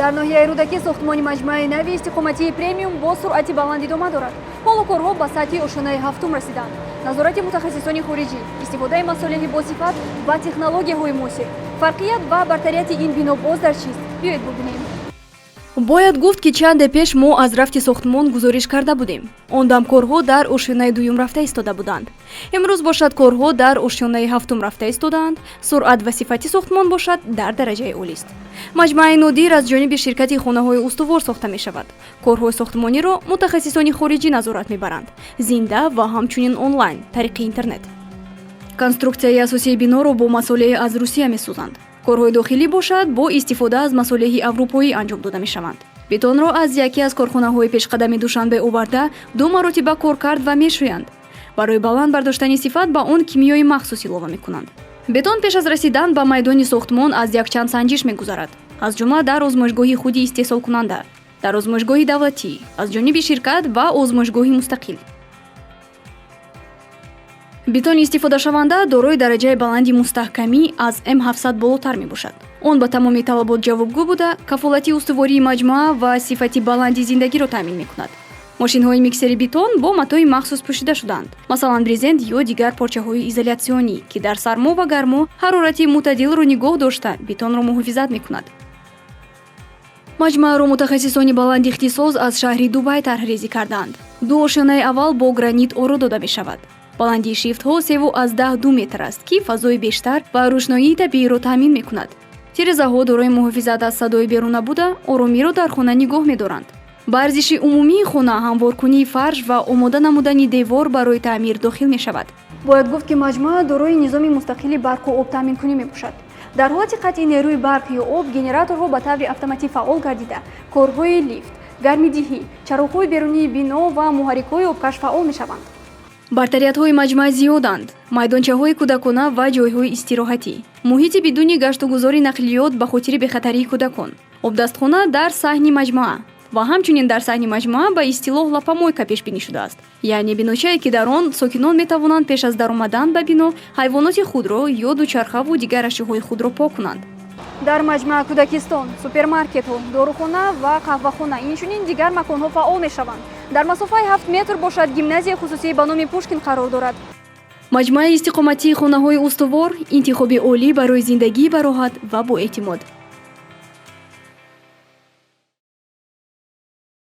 дар ноҳияи рӯдакӣ сохтмони маҷмӯаи нави истиқоматии премиум бо суръати баланд идома дорад. ҳоло корҳо ба сатҳи ошонаи ҳафтум расиданд. назорати мутахассисони хориҷӣ, истифодаи масолиҳи босифат ва технологияҳои муосир. фарқият ва бартарияти ин бино боз дар чист? биёед бубинем. бояд гуфт ки чанде пеш мо аз рафти сохтмон гузориш карда будем. Он дам корҳо дар ошёнаи дуюм рафта истода буданд. имрӯз бошад корҳо дар ошёнаи ҳафтум рафта истодаанд. суръат ва сифати сохтмон бошад дар дараҷаи олист. маҷмӯаи нодир аз ҷониби ширкати хонаҳои устувор сохта мешавад. корҳои сохтмониро мутахассисони хориҷӣ назорат мебаранд, зинда ва ҳамчунин онлайн тариқи интернет. конструксияи асосии биноро бо масолеҳ аз Русия месозанд. корҳои дохилӣ бошад бо истифода аз масолеҳи аврупоӣ анҷом дода мешаванд. бетонро аз яке аз корхонаҳои пешқадами Душанбе оварда 2 маротиба кор кард ва мешӯянд. барои баланд бардоштани сифат ба он кимиёи махсус илова мекунанд. бетон пеш аз расидан ба майдони сохтмон аз якчанд санҷиш мегузарад, аз ҷумла дар озмоишгоҳи худи истеҳсолкунанда, дар озмоишгоҳи давлатӣ, аз ҷониби ширкат ва озмоишгоҳи мустақил. бетони истифодашаванда дорои дараҷаи баланди мустаҳкамӣ аз М700 болотар мебошад. он ба тамоми талабот ҷавобгӯ буда, кафолати устувории маҷмӯа ва сифати баланди зиндагиро таъмин мекунад. мошинҳои миксери бетон бо матои махсус пӯшида шуданд, масалан брезент ё дигар порчаҳои изолятсионӣ, ки дар сармо ва гармо ҳарорати мӯътадилро нигоҳ дошта бетонро муҳофизат мекунад. маҷмӯаро мутахассисони баландихтисоз аз шаҳри Дубай тарҳрезӣ карданд. 2 ошёнаи аввал бо гранит оро дода мешавад. баландии шифтҳо 3,2 метр аст, ки фазои бештар ва рӯшноии табииро таъмин мекунад. тирезаҳо дорои муҳофизат аз садои беруна буда, оромиро дар хона нигоҳ медоранд. ба арзиши умумии хона ҳамворкунии фарш ва омода намудани девор барои таъмир дохил мешавад. бояд гуфт ки маҷмӯа дорои низоми мустақили барқу об таъминкунӣ мебошад. дар ҳолати қатъи нерӯи барқ ё об, генераторҳо ба таври автоматӣ фаъол гардида, корҳои лифт, гармидиҳӣ, чароғҳои берунии бино ва муҳаррикҳои обкаш фаъол мешаванд. бартариятҳои маҷмӯа зиёданд: майдончаҳои кӯдакона ва ҷойҳои истироҳатӣ, муҳити бидуни гаштугузори нақлиёт ба хотири бехатарии кӯдакон, обдастхона дар саҳни маҷмӯа ва ҳамчунин дар саҳни маҷмӯа ба истилоҳ лапамойка пешбинӣ шудааст, яъне биночае ки дар он сокинон метавонанд пеш аз даромадан ба бино ҳайвоноти худро ё дучархаву дигар ашёҳои худро пок кунанд. дар маҷмӯа кӯдакистон супермаркетҳо, дорухона ва қаҳвахона, инчунин дигар маконҳо фаъол мешаванд. дар масофаи 7 метр бошад гимназияи хусусии ба номи Пушкин қарор дорад. маҷмӯаи истиқоматии хонаҳои устувор, интихоби олӣ барои зиндагии бароҳат ва боэътимод.